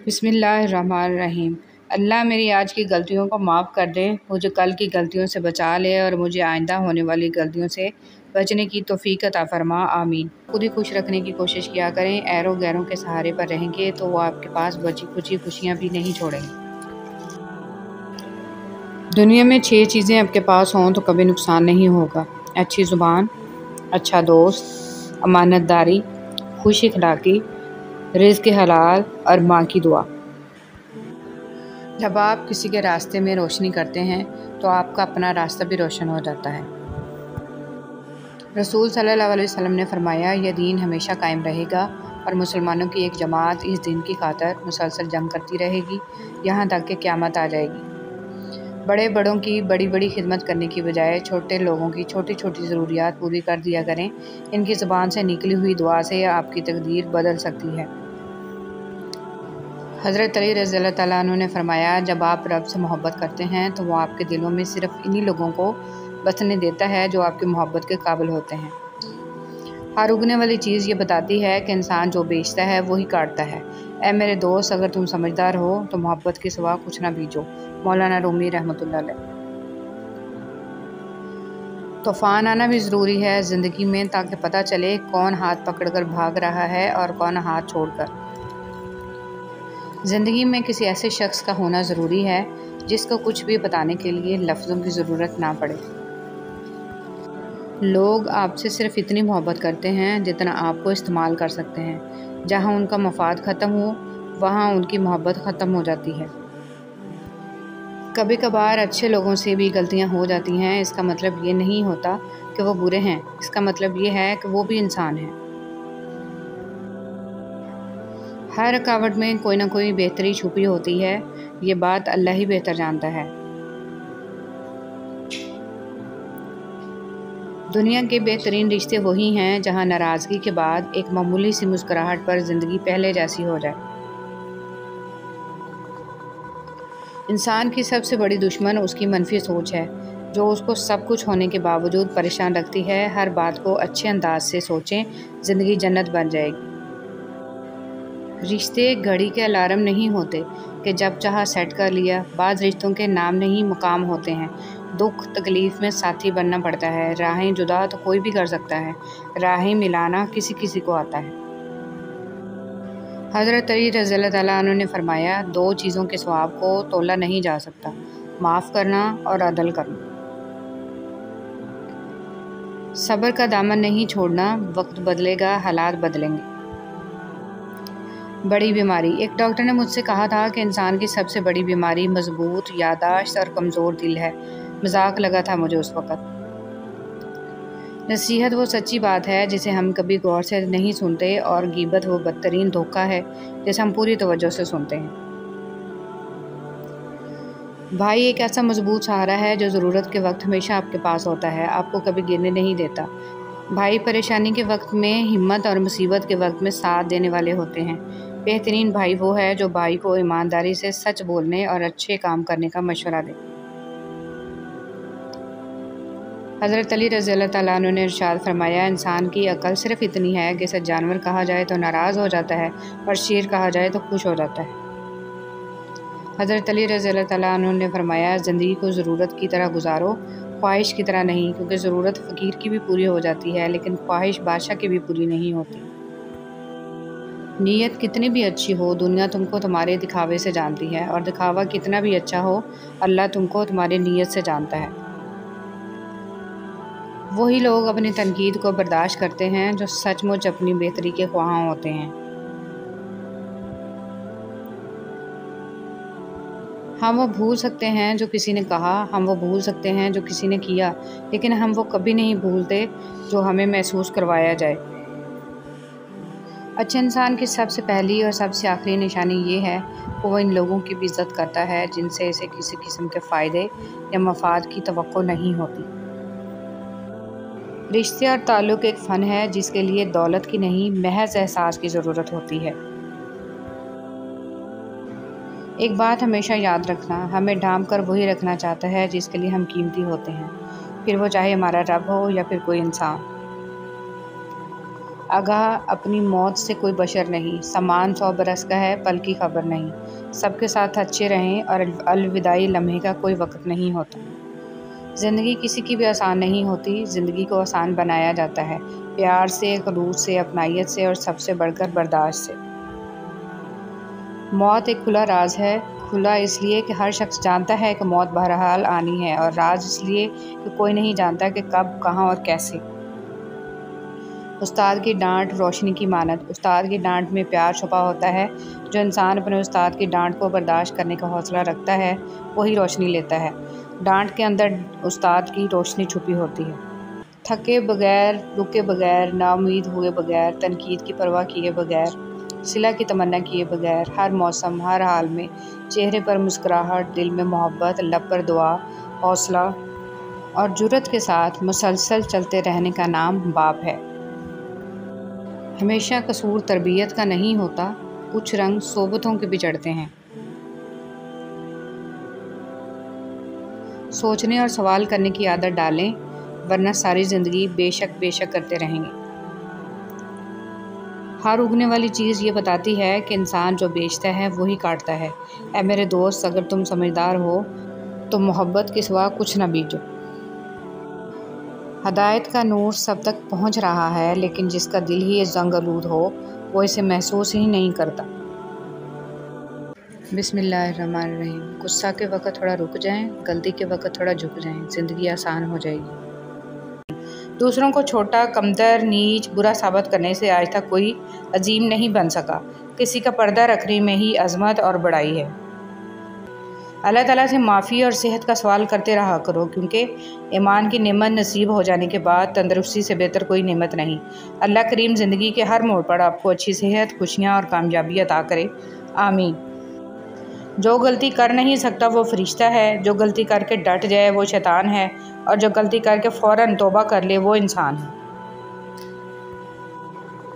بسم اللہ الرحمن الرحیم۔ اللہ میری آج کی غلطیوں کو معاف کر دے، مجھے کل کی غلطیوں سے بچا لے اور مجھے آئندہ ہونے والی غلطیوں سے بچنے کی توفیق عطا فرما، آمین۔ خود ہی خوش رکھنے کی کوشش کیا کریں، ایروں غیروں کے سہارے پر رہیں گے تو وہ آپ کے پاس بچی کچی خوشیاں بھی نہیں چھوڑیں گے۔ دنیا میں 6 چیزیں آپ کے پاس ہوں تو کبھی نقصان نہیں ہوگا: اچھی زبان، اچھا دوست، امانت داری، خوش اخلاقی، رزق حلال اور ماں کی دعا۔ جب آپ کسی کے راستے میں روشنی کرتے ہیں تو آپ کا اپنا راستہ بھی روشن ہو جاتا ہے۔ رسول صلی اللہ علیہ وسلم نے فرمایا، یہ دین ہمیشہ قائم رہے گا اور مسلمانوں کی ایک جماعت اس دین کی خاطر مسلسل جنگ کرتی رہے گی یہاں تک کہ قیامت آ جائے گی۔ بڑے بڑوں کی بڑی بڑی خدمت کرنے کی بجائے چھوٹے لوگوں کی چھوٹی چھوٹی ضروریات پوری کر دیا کریں، ان کی زبان سے نکلی ہوئی دعا سے آپ کی تقدیر بدل سکتی ہے۔ حضرت علی رضی اللہ تعالیٰ عنہ نے فرمایا، جب آپ رب سے محبت کرتے ہیں تو وہ آپ کے دلوں میں صرف انہی لوگوں کو بسنے دیتا ہے جو آپ کی محبت کے قابل ہوتے ہیں۔ ہر اگنے والی چیز یہ بتاتی ہے کہ انسان جو بیچتا ہے وہی کاٹتا ہے۔ اے میرے دوست، اگر تم سمجھدار ہو تو محبت کے سوا کچھ نہ بیچو۔ مولانا رومی رحمۃ اللہ علیہ۔ طوفان آنا بھی ضروری ہے زندگی میں تاکہ پتہ چلے کون ہاتھ پکڑ کر بھاگ رہا ہے اور کون ہاتھ چھوڑ کر۔ زندگی میں کسی ایسے شخص کا ہونا ضروری ہے جس کو کچھ بھی بتانے کے لیے لفظوں کی ضرورت نہ پڑے۔ لوگ آپ سے صرف اتنی محبت کرتے ہیں جتنا آپ کو استعمال کر سکتے ہیں۔ جہاں ان کا مفاد ختم ہو وہاں ان کی محبت ختم ہو جاتی ہے۔ کبھی کبھار اچھے لوگوں سے بھی غلطیاں ہو جاتی ہیں، اس کا مطلب یہ نہیں ہوتا کہ وہ برے ہیں، اس کا مطلب یہ ہے کہ وہ بھی انسان ہیں۔ ہر رکاوٹ میں کوئی نہ کوئی بہتری چھپی ہوتی ہے، یہ بات اللہ ہی بہتر جانتا ہے۔ دنیا کے بہترین رشتے وہی ہیں جہاں ناراضگی کے بعد ایک معمولی سی مسکراہٹ پر زندگی پہلے جیسی ہو جائے۔ انسان کی سب سے بڑی دشمن اس کی منفی سوچ ہے، جو اس کو سب کچھ ہونے کے باوجود پریشان رکھتی ہے۔ ہر بات کو اچھے انداز سے سوچیں، زندگی جنت بن جائے گی۔ رشتے گھڑی کے الارم نہیں ہوتے کہ جب چاہا سیٹ کر لیا۔ بعض رشتوں کے نام نہیں مقام ہوتے ہیں۔ دکھ تکلیف میں ساتھی بننا پڑتا ہے۔ راہیں جدا تو کوئی بھی کر سکتا ہے، راہیں ملانا کسی کسی کو آتا ہے۔ حضرت علی رضی اللہ تعالیٰ عنہ نے فرمایا، 2 چیزوں کے ثواب کو تولا نہیں جا سکتا: معاف کرنا اور عدل کرنا۔ صبر کا دامن نہیں چھوڑنا، وقت بدلے گا، حالات بدلیں گے۔ بڑی بیماری۔ ایک ڈاکٹر نے مجھ سے کہا تھا کہ انسان کی سب سے بڑی بیماری مضبوط یادداشت اور کمزور دل ہے۔ مذاق لگا تھا مجھے اس وقت۔ نصیحت وہ سچی بات ہے جسے ہم کبھی غور سے نہیں سنتے، اور غیبت وہ بدترین دھوکہ ہے جسے ہم پوری توجہ سے سنتے ہیں۔ بھائی ایک ایسا مضبوط سہارا ہے جو ضرورت کے وقت ہمیشہ آپ کے پاس ہوتا ہے، آپ کو کبھی گرنے نہیں دیتا۔ بھائی پریشانی کے وقت میں ہمت اور مصیبت کے وقت میں ساتھ دینے والے ہوتے ہیں۔ بہترین بھائی وہ ہے جو بھائی کو ایمانداری سے سچ بولنے اور اچھے کام کرنے کا مشورہ دے۔ حضرت علی رضی اللہ تعالیٰ عنہ نے ارشاد فرمایا، انسان کی عقل صرف اتنی ہے کہ اسے جانور کہا جائے تو ناراض ہو جاتا ہے اور شیر کہا جائے تو خوش ہو جاتا ہے۔ حضرت علی رضی اللہ تعالیٰ عنہ نے فرمایا، زندگی کو ضرورت کی طرح گزارو، خواہش کی طرح نہیں، کیونکہ ضرورت فقیر کی بھی پوری ہو جاتی ہے لیکن خواہش بادشاہ کی بھی پوری نہیں ہوتی۔ نیت کتنی بھی اچھی ہو، دنیا تم کو تمہارے دکھاوے سے جانتی ہے، اور دکھاوا کتنا بھی اچھا ہو، اللہ تم کو تمہاری نیت سے جانتا ہے۔ وہی لوگ اپنی تنقید کو برداشت کرتے ہیں جو سچ مچ اپنی بہتری کے خواہاں ہوتے ہیں۔ ہم وہ بھول سکتے ہیں جو کسی نے کہا، ہم وہ بھول سکتے ہیں جو کسی نے کیا، لیکن ہم وہ کبھی نہیں بھولتے جو ہمیں محسوس کروایا جائے۔ اچھے انسان کی سب سے پہلی اور سب سے آخری نشانی یہ ہے کہ وہ ان لوگوں کی بھی عزت کرتا ہے جن سے اسے کسی قسم کے فائدے یا مفاد کی توقع نہیں ہوتی۔ رشتے اور تعلق ایک فن ہے جس کے لیے دولت کی نہیں، محض احساس کی ضرورت ہوتی ہے۔ ایک بات ہمیشہ یاد رکھنا، ہمیں ڈھانپ کر وہی رکھنا چاہتا ہے جس کے لیے ہم قیمتی ہوتے ہیں، پھر وہ چاہے ہمارا رب ہو یا پھر کوئی انسان۔ آگاہ اپنی موت سے کوئی بشر نہیں، سامان 100 برس کا ہے، پل کی خبر نہیں۔ سب کے ساتھ اچھے رہیں اور الوداعی لمحے کا کوئی وقت نہیں ہوتا۔ زندگی کسی کی بھی آسان نہیں ہوتی، زندگی کو آسان بنایا جاتا ہے پیار سے، خلوص سے، اپنائیت سے اور سب سے بڑھ کر برداشت سے۔ موت ایک کھلا راز ہے، کھلا اس لیے کہ ہر شخص جانتا ہے کہ موت بہرحال آنی ہے، اور راز اس لیے کہ کوئی نہیں جانتا کہ کب، کہاں اور کیسے۔ استاد کی ڈانٹ روشنی کی مانند، استاد کی ڈانٹ میں پیار چھپا ہوتا ہے۔ جو انسان اپنے استاد کی ڈانٹ کو برداشت کرنے کا حوصلہ رکھتا ہے وہی روشنی لیتا ہے۔ ڈانٹ کے اندر استاد کی روشنی چھپی ہوتی ہے۔ تھکے بغیر، رکے بغیر، نا امید ہوئے بغیر، تنقید کی پرواہ کیے بغیر، صلح کی تمنا کیے بغیر، ہر موسم، ہر حال میں چہرے پر مسکراہٹ، دل میں محبت، لب پر دعا، حوصلہ اور جرأت کے ساتھ مسلسل چلتے رہنے کا نام باپ ہے۔ ہمیشہ قصور تربیت کا نہیں ہوتا، کچھ رنگ صحبتوں کے بھی چڑھتے ہیں۔ سوچنے اور سوال کرنے کی عادت ڈالیں، ورنہ ساری زندگی بے شک کرتے رہیں گے۔ ہر اگنے والی چیز یہ بتاتی ہے کہ انسان جو بیچتا ہے وہی کاٹتا ہے۔ اے میرے دوست، اگر تم سمجھدار ہو تو محبت کے سوا کچھ نہ بیچو۔ ہدایت کا نور سب تک پہنچ رہا ہے، لیکن جس کا دل ہی زنگ آلود ہو وہ اسے محسوس ہی نہیں کرتا۔ بسم اللہ الرحمن الرحیم۔ غصہ کے وقت تھوڑا رک جائیں، غلطی کے وقت تھوڑا جھک جائیں، زندگی آسان ہو جائے گی۔ دوسروں کو چھوٹا، کمتر، نیچ، برا ثابت کرنے سے آج تک کوئی عظیم نہیں بن سکا۔ کسی کا پردہ رکھنے میں ہی عظمت اور بڑائی ہے۔ اللہ تعالیٰ سے معافی اور صحت کا سوال کرتے رہا کرو، کیونکہ ایمان کی نعمت نصیب ہو جانے کے بعد تندرستی سے بہتر کوئی نعمت نہیں۔ اللہ کریم زندگی کے ہر موڑ پر آپ کو اچھی صحت، خوشیاں اور کامیابی عطا کرے، آمین۔ جو غلطی کر نہیں سکتا وہ فرشتہ ہے، جو غلطی کر کے ڈٹ جائے وہ شیطان ہے، اور جو غلطی کر کے فوراً توبہ کر لے وہ انسان ہے۔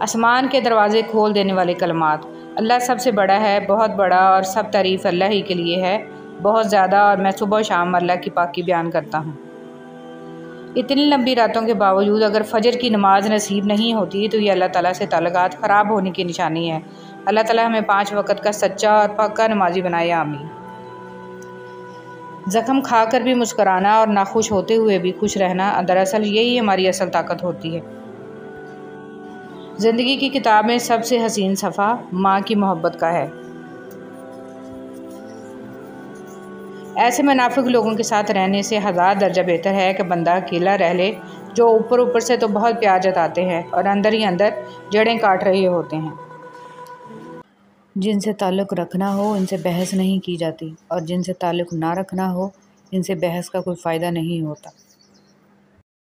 آسمان کے دروازے کھول دینے والے کلمات۔ اللہ سب سے بڑا ہے، بہت بڑا، اور سب تعریف اللہ ہی کے لیے ہے، بہت زیادہ، اور میں صبح و شام اللہ کی پاکی بیان کرتا ہوں۔ اتنی لمبی راتوں کے باوجود اگر فجر کی نماز نصیب نہیں ہوتی تو یہ اللہ تعالیٰ سے تعلقات خراب ہونے کی نشانی ہے۔ اللہ تعالیٰ ہمیں 5 وقت کا سچا اور پکا نمازی بنائے، آمین۔ زخم کھا کر بھی مسکرانا اور ناخوش ہوتے ہوئے بھی خوش رہنا، دراصل یہی ہماری اصل طاقت ہوتی ہے۔ زندگی کی کتاب میں سب سے حسین صفحہ ماں کی محبت کا ہے۔ ایسے منافق لوگوں کے ساتھ رہنے سے 1000 درجہ بہتر ہے کہ بندہ اکیلا رہ لے، جو اوپر سے تو بہت پیار جتاتے ہیں اور اندر ہی اندر جڑیں کاٹ رہے ہوتے ہیں۔ جن سے تعلق رکھنا ہو ان سے بحث نہیں کی جاتی، اور جن سے تعلق نہ رکھنا ہو ان سے بحث کا کوئی فائدہ نہیں ہوتا۔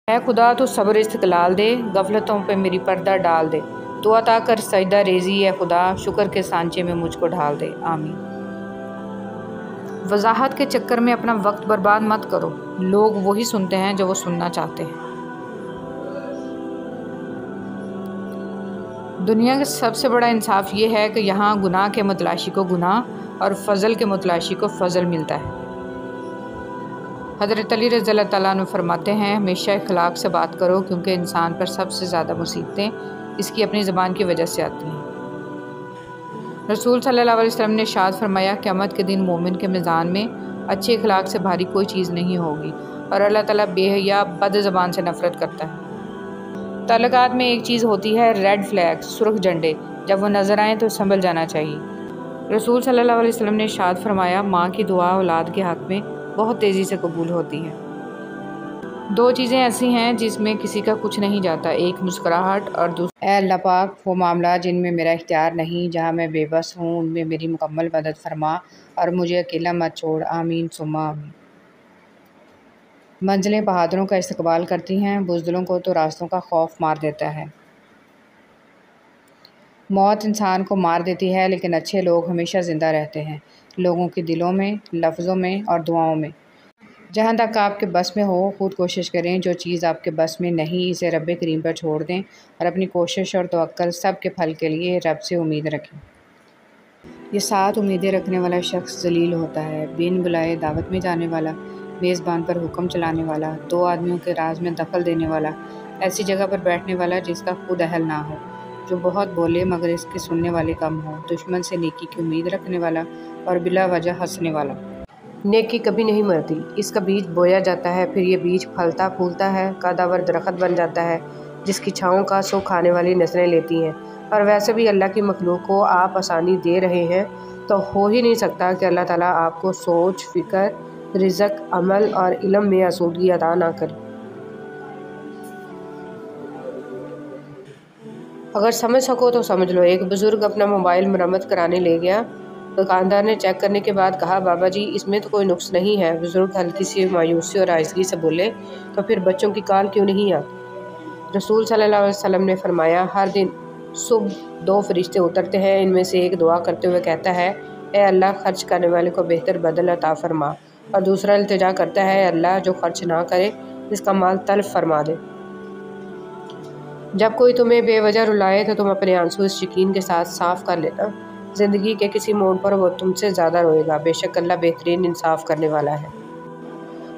اے خدا تو صبر استقلال دے، غفلتوں پہ میری پردہ ڈال دے، تو عطا کر سجدہ ریزی اے خدا، شکر کے سانچے میں مجھ کو ڈھال دے، آمین۔ وضاحت کے چکر میں اپنا وقت برباد مت کرو، لوگ وہی سنتے ہیں جو وہ سننا چاہتے ہیں۔ دنیا کا سب سے بڑا انصاف یہ ہے کہ یہاں گناہ کے متلاشی کو گناہ اور فضل کے متلاشی کو فضل ملتا ہے۔ حضرت علی رضی اللہ تعالیٰ عنہ فرماتے ہیں، ہمیشہ اخلاق سے بات کرو، کیونکہ انسان پر سب سے زیادہ مصیبتیں اس کی اپنی زبان کی وجہ سے آتی ہیں۔ رسول صلی اللہ علیہ وسلم نے ارشاد فرمایا، قیامت کے دن مومن کے میزان میں اچھے اخلاق سے بھاری کوئی چیز نہیں ہوگی، اور اللہ تعالیٰ بے حیا بد زبان سے نفرت کرتا ہے۔ تعلقات میں ایک چیز ہوتی ہے ریڈ فلیگ، سرخ جھنڈے، جب وہ نظر آئیں تو سنبھل جانا چاہیے۔ رسول صلی اللہ علیہ وسلم نے ارشاد فرمایا، ماں کی دعا اولاد کے حق میں بہت تیزی سے قبول ہوتی ہے۔ 2 چیزیں ایسی ہیں جس میں کسی کا کچھ نہیں جاتا، ایک مسکراہٹ اور دوسری اے اللہ پاک، وہ معاملات جن میں میرا اختیار نہیں، جہاں میں بے بس ہوں، ان میں میری مکمل مدد فرما اور مجھے اکیلا مت چھوڑ، آمین ثم آمین۔ منزلیں بہادروں کا استقبال کرتی ہیں، بزدلوں کو تو راستوں کا خوف مار دیتا ہے۔ موت انسان کو مار دیتی ہے، لیکن اچھے لوگ ہمیشہ زندہ رہتے ہیں، لوگوں کے دلوں میں، لفظوں میں اور دعاؤں میں۔ جہاں تک آپ کے بس میں ہو خود کوشش کریں، جو چیز آپ کے بس میں نہیں اسے رب کریم پر چھوڑ دیں، اور اپنی کوشش اور توکل سب کے پھل کے لیے رب سے امید رکھیں۔ یہ 7 امیدیں رکھنے والا شخص ذلیل ہوتا ہے، بن بلائے دعوت میں جانے والا، میزبان پر حکم چلانے والا، 2 آدمیوں کے راز میں دخل دینے والا، ایسی جگہ پر بیٹھنے والا جس کا خود اہل نہ ہو، جو بہت بولے مگر اس کے سننے والے کم ہوں، دشمن سے نیکی کی امید رکھنے والا اور بلا وجہ ہنسنے والا۔ نیکی کبھی نہیں مرتی، اس کا بیج بویا جاتا ہے، پھر یہ بیج پھلتا پھولتا ہے، قدآور درخت بن جاتا ہے جس کی چھاؤں کا سکھ کھانے والی نسلیں لیتی ہیں۔ اور ویسے بھی اللہ کی مخلوق کو آپ آسانی دے رہے ہیں تو ہو ہی نہیں سکتا کہ اللہ تعالیٰ آپ کو سوچ، فکر، رزق، عمل اور علم میں آسودگی عطا نہ کرے۔ اگر سمجھ سکو تو سمجھ لو۔ ایک بزرگ اپنا موبائل مرمت کرانے لے گیا۔ دکاندار نے چیک کرنے کے بعد کہا، بابا جی اس میں تو کوئی نقص نہیں ہے۔ بزرگ ہلکی سی مایوسی اور آہستگی سے بولے، تو پھر بچوں کی کال کیوں نہیں آتی؟ رسول صلی اللہ علیہ وسلم نے فرمایا، ہر دن صبح 2 فرشتے اترتے ہیں، ان میں سے ایک دعا کرتے ہوئے کہتا ہے، اے اللہ خرچ کرنے والے کو بہتر بدل عطا فرما، اور دوسرا التجا کرتا ہے، اے اللہ جو خرچ نہ کرے اس کا مال تلف فرما دے۔ جب کوئی تمہیں بے وجہ رلائے تو تم اپنے آنسو اس یقین کے ساتھ صاف کر لینا، زندگی کے کسی موڑ پر وہ تم سے زیادہ روئے گا، بے شک اللہ بہترین انصاف کرنے والا ہے۔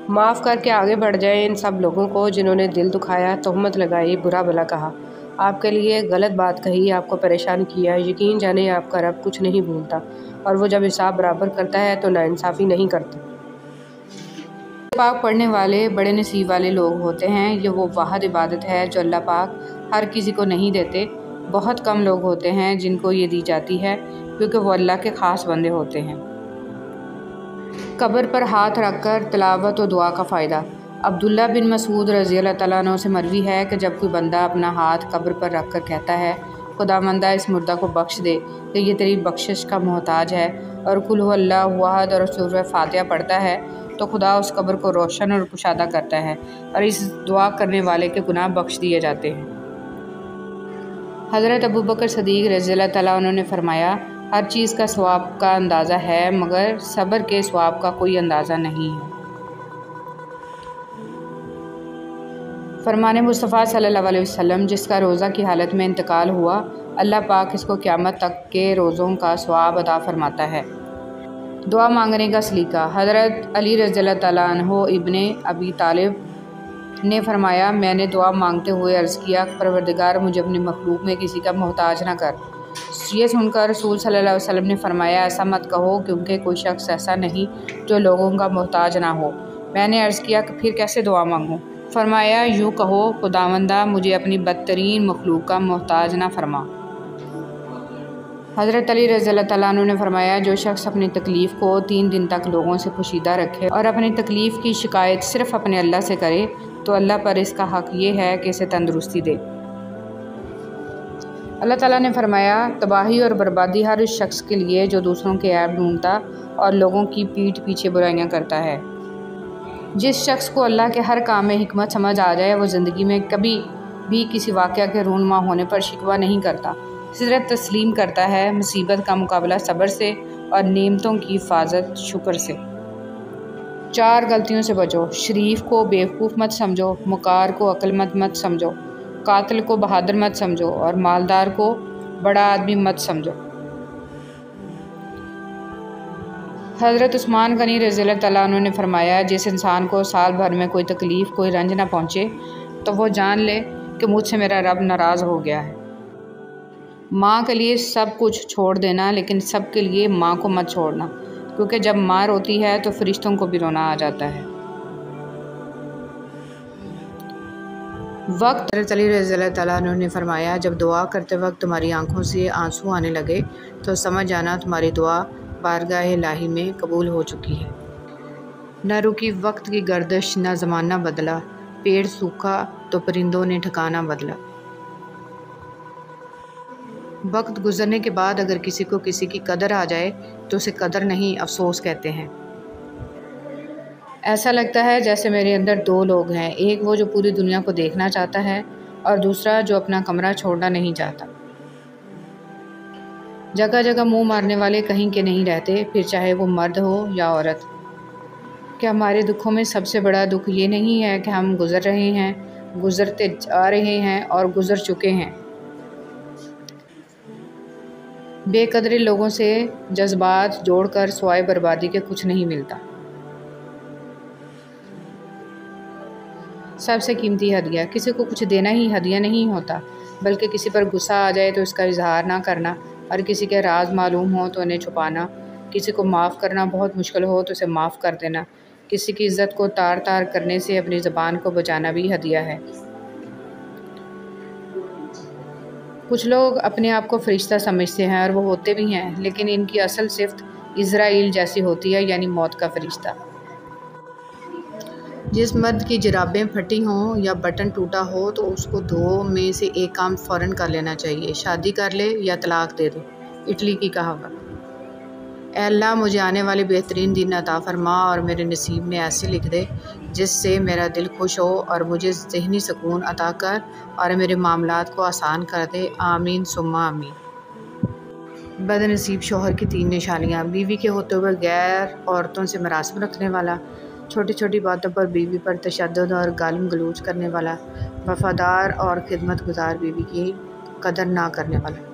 معاف کر کے آگے بڑھ جائیں ان سب لوگوں کو جنہوں نے دل دکھایا، تہمت لگائی، برا بھلا کہا، آپ کے لیے غلط بات کہی، آپ کو پریشان کیا۔ یقین جانیں آپ کا رب کچھ نہیں بھولتا، اور وہ جب حساب برابر کرتا ہے تو ناانصافی نہیں کرتا۔ پاک پڑھنے والے بڑے نصیب والے لوگ ہوتے ہیں، یہ وہ واحد عبادت ہے جو اللہ پاک ہر کسی کو نہیں دیتے۔ بہت کم لوگ ہوتے ہیں جن کو یہ دی جاتی ہے، کیونکہ وہ اللہ کے خاص بندے ہوتے ہیں۔ قبر پر ہاتھ رکھ کر تلاوت و دعا کا فائدہ۔ عبداللہ بن مسعود رضی اللہ تعالیٰ عنہ سے مروی ہے کہ جب کوئی بندہ اپنا ہاتھ قبر پر رکھ کر کہتا ہے، خداوندہ اس مردہ کو بخش دے کہ یہ تیری بخشش کا محتاج ہے، اور قل ھو اللہ احد اور سورہ فاتحہ پڑھتا ہے، تو خدا اس قبر کو روشن اور کشادہ کرتا ہے، اور اس دعا کرنے والے کے گناہ بخش دیے جاتے ہیں۔ حضرت ابوبکر صدیق رضی اللہ تعالیٰ عنہ نے فرمایا، ہر چیز کا ثواب کا اندازہ ہے مگر صبر کے ثواب کا کوئی اندازہ نہیں ہے۔ فرمان مصطفیٰ صلی اللہ علیہ وسلم، جس کا روزہ کی حالت میں انتقال ہوا، اللہ پاک اس کو قیامت تک کے روزوں کا ثواب عطا فرماتا ہے۔ دعا مانگنے کا سلیقہ۔ حضرت علی رضی اللہ تعالیٰ عنہ ابن ابی طالب نے فرمایا، میں نے دعا مانگتے ہوئے عرض کیا، پروردگار مجھے اپنی مخلوق میں کسی کا محتاج نہ کر۔ یہ سن کر رسول صلی اللہ علیہ وسلم نے فرمایا، ایسا مت کہو، کیونکہ کوئی شخص ایسا نہیں جو لوگوں کا محتاج نہ ہو۔ میں نے عرض کیا کہ پھر کیسے دعا مانگوں؟ فرمایا، یوں کہو، خداوندہ مجھے اپنی بدترین مخلوق کا محتاج نہ فرما۔ حضرت علی رضی اللہ تعالیٰ عنہ نے فرمایا، جو شخص اپنی تکلیف کو 3 دن تک لوگوں سے پوشیدہ رکھے اور اپنی تکلیف کی شکایت صرف اپنے اللہ سے کرے تو اللہ پر اس کا حق یہ ہے کہ اسے تندرستی دے۔ اللہ تعالیٰ نے فرمایا، تباہی اور بربادی ہر اس شخص کے لیے جو دوسروں کے عیب ڈھونڈتا اور لوگوں کی پیٹھ پیچھے برائیاں کرتا ہے۔ جس شخص کو اللہ کے ہر کام میں حکمت سمجھ آ جائے، وہ زندگی میں کبھی بھی کسی واقعہ کے رونما ہونے پر شکوہ نہیں کرتا، صرف تسلیم کرتا ہے، مصیبت کا مقابلہ صبر سے اور نعمتوں کی حفاظت شکر سے۔ 4 غلطیوں سے بچو۔ شریف کو بیوقوف مت سمجھو، مکار کو عقل مند مت سمجھو، قاتل کو بہادر مت سمجھو، اور مالدار کو بڑا آدمی مت سمجھو۔ حضرت عثمان غنی رضی اللہ تعالیٰ عنہ نے فرمایا، جس انسان کو سال بھر میں کوئی تکلیف، کوئی رنج نہ پہنچے تو وہ جان لے کہ مجھ سے میرا رب ناراض ہو گیا ہے۔ ماں کے لیے سب کچھ چھوڑ دینا، لیکن سب کے لیے ماں کو مت چھوڑنا، کیونکہ جب ماں روتی ہے تو فرشتوں کو بھی رونا آ جاتا ہے۔ وقت۔ حضرت علی رضی اللہ تعالیٰ عنہ نے فرمایا، جب دعا کرتے وقت تمہاری آنکھوں سے آنسو آنے لگے تو سمجھ جانا تمہاری دعا بارگاہ الہی میں قبول ہو چکی ہے۔ نہ رکی وقت کی گردش، نہ زمانہ بدلا، پیڑ سوکھا تو پرندوں نے ٹھکانہ بدلا۔ وقت گزرنے کے بعد اگر کسی کو کسی کی قدر آ جائے تو اسے قدر نہیں، افسوس کہتے ہیں۔ ایسا لگتا ہے جیسے میرے اندر 2 لوگ ہیں، ایک وہ جو پوری دنیا کو دیکھنا چاہتا ہے، اور دوسرا جو اپنا کمرہ چھوڑنا نہیں چاہتا۔ جگہ جگہ منہ مارنے والے کہیں کے نہیں رہتے، پھر چاہے وہ مرد ہو یا عورت۔ کیا ہمارے دکھوں میں سب سے بڑا دکھ یہ نہیں ہے کہ ہم گزر رہے ہیں، گزرتے جا رہے ہیں اور گزر چکے ہیں؟ بے قدرے لوگوں سے جذبات جوڑ کر سوائے بربادی کے کچھ نہیں ملتا۔ سب سے قیمتی ہدیہ۔ کسی کو کچھ دینا ہی ہدیہ نہیں ہوتا، بلکہ کسی پر غصہ آ جائے تو اس کا اظہار نہ کرنا، اور کسی کے راز معلوم ہو تو انہیں چھپانا، کسی کو معاف کرنا بہت مشکل ہو تو اسے معاف کر دینا، کسی کی عزت کو تار تار کرنے سے اپنی زبان کو بچانا بھی ہدیہ ہے۔ کچھ لوگ اپنے آپ کو فرشتہ سمجھتے ہیں، اور وہ ہوتے بھی ہیں، لیکن ان کی اصل صفت عزرائیل جیسی ہوتی ہے، یعنی موت کا فرشتہ۔ جس مرد کی جرابیں پھٹی ہوں یا بٹن ٹوٹا ہو تو اس کو دو میں سے ایک کام فوراً کر لینا چاہیے: شادی کر لے یا طلاق دے دے۔ اٹلی کی کہاوت۔ اے اللہ، مجھے آنے والے بہترین دن عطا فرما اور میرے نصیب میں ایسے لکھ دے جس سے میرا دل خوش ہو، اور مجھے ذہنی سکون عطا کر اور میرے معاملات کو آسان کر دے۔ آمین ثم آمین۔ بد نصیب شوہر کی 3 نشانیاں: بیوی کے ہوتے ہوئے غیر عورتوں سے مراسم رکھنے والا، چھوٹی چھوٹی باتوں پر بیوی پر تشدد اور گالم گلوچ کرنے والا، وفادار اور خدمت گزار بیوی کی قدر نہ کرنے والا۔